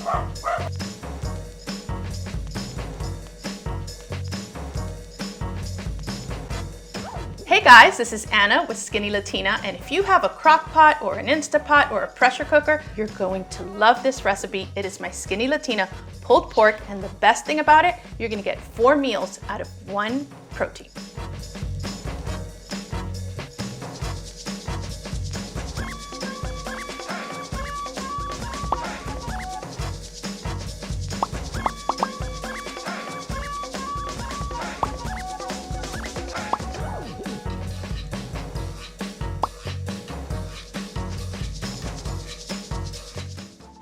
Hey guys, this is Anna with Skinny Latina, and if you have a crock pot or an Instapot or a pressure cooker, you're going to love this recipe. It is my Skinny Latina pulled pork, and the best thing about it, you're gonna get 4 meals out of 1 protein.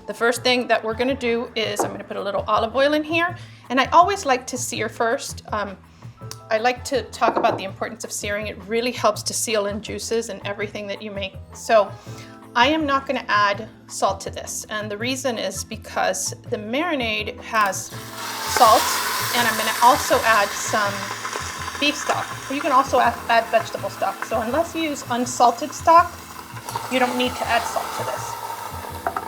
The first thing that we're gonna do is I'm gonna put a little olive oil in here, and I always like to sear first. I like to talk about the importance of searing. It really helps to seal in juices and everything that you make. So I am not gonna add salt to this, and the reason is because the marinade has salt, and I'm gonna also add some beef stock. You can also add vegetable stock. So unless you use unsalted stock, you don't need to add salt to this.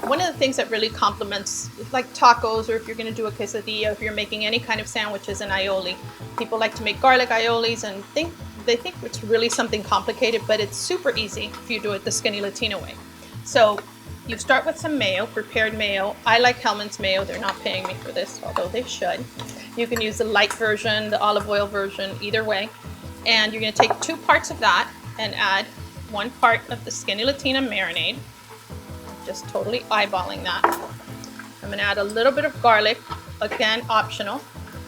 One of the things that really complements, like tacos, or if you're going to do a quesadilla, if you're making any kind of sandwiches and aioli, people like to make garlic aiolis and they think it's really something complicated, but it's super easy if you do it the Skinny Latina way. So you start with some mayo, prepared mayo. I like Hellmann's mayo. They're not paying me for this, although they should. You can use the light version, the olive oil version, either way. And you're going to take 2 parts of that and add 1 part of the Skinny Latina marinade. Just totally eyeballing that. I'm gonna add a little bit of garlic, again, optional.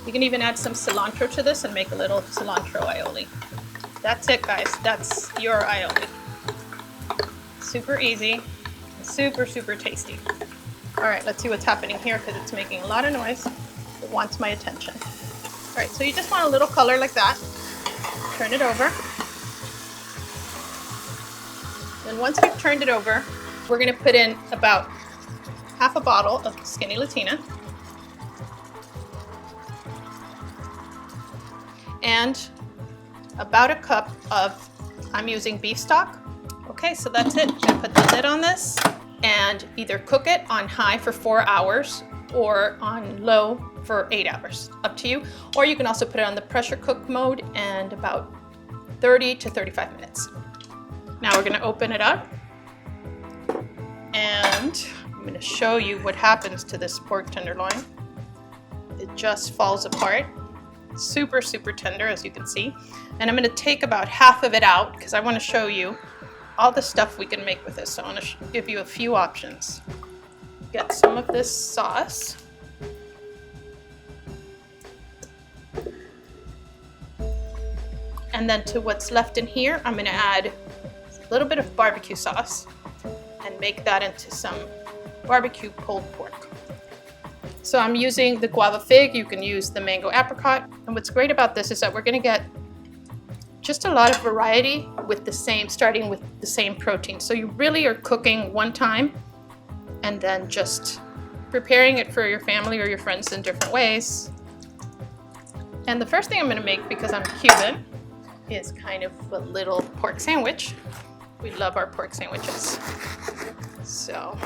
You can even add some cilantro to this and make a little cilantro aioli. That's it, guys. That's your aioli. Super easy, super, super tasty. All right, let's see what's happening here because it's making a lot of noise. It wants my attention. All right, so you just want a little color like that. Turn it over. And once you've turned it over, we're gonna put in about half a bottle of Skinny Latina and about a cup of, I'm using beef stock. Okay, so that's it. I'm gonna put the lid on this and either cook it on high for 4 hours or on low for 8 hours, up to you. Or you can also put it on the pressure cook mode and about 30 to 35 minutes. Now we're gonna open it up. And I'm going to show you what happens to this pork tenderloin. It just falls apart. Super, super tender, as you can see. And I'm going to take about half of it out because I want to show you all the stuff we can make with this. So I want to give you a few options. Get some of this sauce. And then to what's left in here, I'm going to add a little bit of barbecue sauce and make that into some barbecue pulled pork. So I'm using the guava fig. You can use the mango apricot. And what's great about this is that we're gonna get just a lot of variety with the same, starting with the same protein. So you really are cooking one time and then just preparing it for your family or your friends in different ways. And the first thing I'm gonna make, because I'm Cuban, is kind of a little pork sandwich. We love our pork sandwiches. So,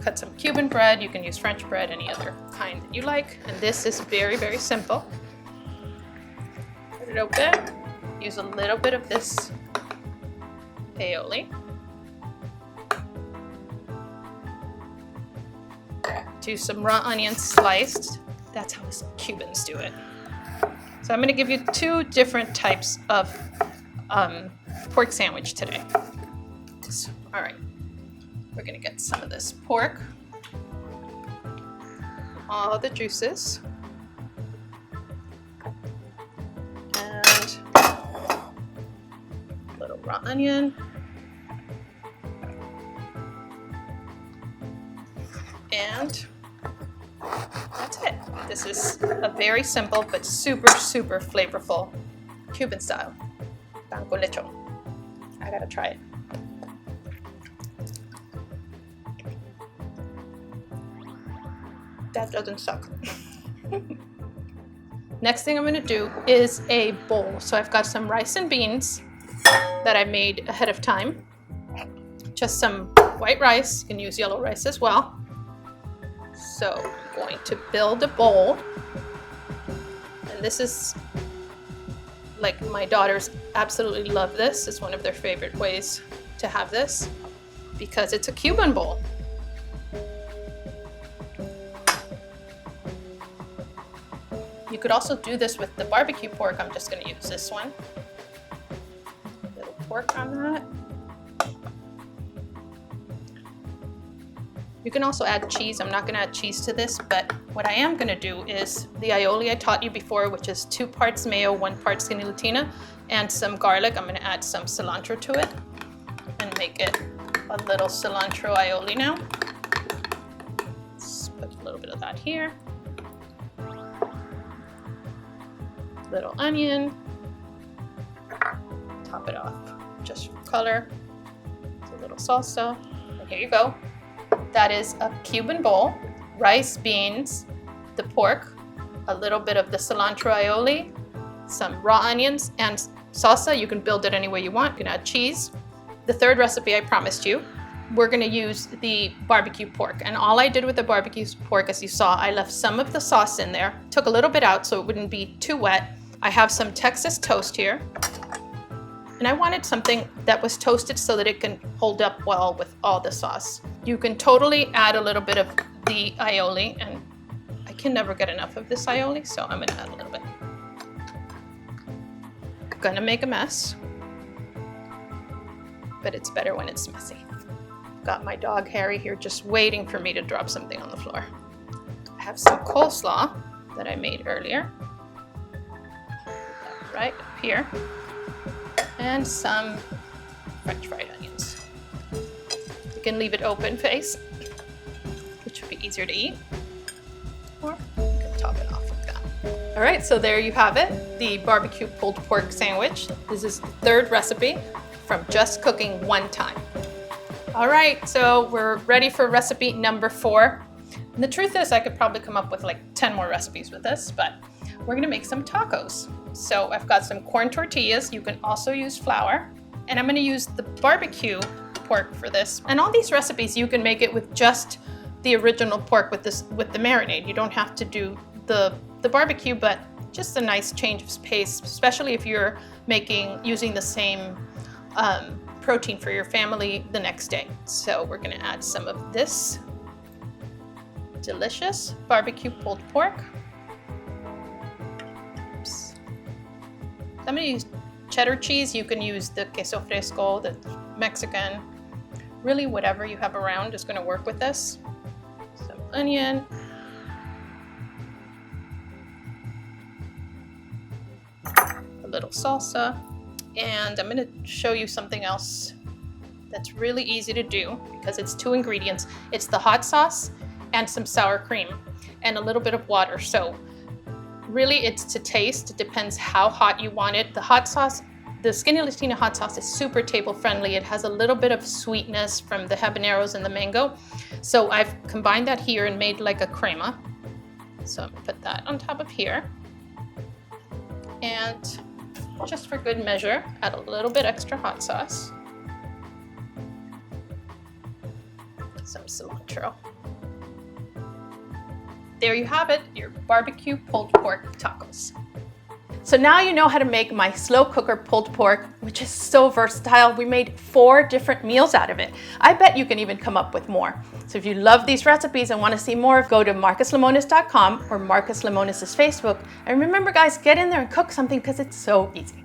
cut some Cuban bread. You can use French bread, any other kind that you like. And this is very, very simple. Put it open. Use a little bit of this aioli. Do some raw onions sliced. That's how us Cubans do it. So I'm gonna give you 2 different types of pork sandwich today. So, all right, we're gonna get some of this pork, all the juices, and a little raw onion, and that's it. This is a very simple but super, super flavorful Cuban style pan con lechon. I gotta try it. That doesn't suck. Next thing I'm gonna do is a bowl. So I've got some rice and beans that I made ahead of time. Just some white rice, you can use yellow rice as well. So I'm going to build a bowl. And this is, like, my daughters absolutely love this. It's one of their favorite ways to have this because it's a Cuban bowl. You could also do this with the barbecue pork. I'm just going to use this one. A little pork on that. You can also add cheese. I'm not going to add cheese to this, but what I am going to do is the aioli I taught you before, which is 2 parts mayo, 1 part Skinny Latina, and some garlic. I'm going to add some cilantro to it and make it a little cilantro aioli now. Let's put a little bit of that here. Little onion. Top it off just for color. It's a little salsa. And here you go. That is a Cuban bowl, rice, beans, the pork, a little bit of the cilantro aioli, some raw onions, and salsa. You can build it any way you want. You can add cheese. The third recipe I promised you, we're going to use the barbecue pork. And all I did with the barbecue pork, as you saw, I left some of the sauce in there, took a little bit out so it wouldn't be too wet. I have some Texas toast here. And I wanted something that was toasted so that it can hold up well with all the sauce. You can totally add a little bit of the aioli, and I can never get enough of this aioli, so I'm gonna add a little bit. Gonna make a mess, but it's better when it's messy. Got my dog Harry here just waiting for me to drop something on the floor. I have some coleslaw that I made earlier. Right up here. And some French fried onions. You can leave it open face, which would be easier to eat, or you can top it off like that. All right, so there you have it, the barbecue pulled pork sandwich. This is the third recipe from Just Cooking One Time. All right, so we're ready for recipe number 4. And the truth is I could probably come up with like 10 more recipes with this, but we're gonna make some tacos. So I've got some corn tortillas. You can also use flour. And I'm gonna use the barbecue pork for this. And all these recipes, you can make it with just the original pork with the marinade. You don't have to do the barbecue, but just a nice change of pace, especially if you're using the same protein for your family the next day. So we're gonna add some of this delicious barbecue pulled pork. I'm going to use cheddar cheese. You can use the queso fresco, the Mexican. Really, whatever you have around is going to work with this. Some onion. A little salsa. And I'm going to show you something else that's really easy to do because it's 2 ingredients. It's the hot sauce and some sour cream and a little bit of water. So really, it's to taste. It depends how hot you want it. The hot sauce, the Skinny Latina hot sauce is super table friendly. It has a little bit of sweetness from the habaneros and the mango. So I've combined that here and made like a crema. So I'm gonna put that on top of here. And just for good measure, add a little bit extra hot sauce. Some cilantro. There you have it, your barbecue pulled pork tacos. So now you know how to make my slow cooker pulled pork, which is so versatile. We made 4 different meals out of it. I bet you can even come up with more. So if you love these recipes and want to see more, go to marcuslemonis.com or Marcus Lemonis' Facebook. And remember guys, get in there and cook something because it's so easy.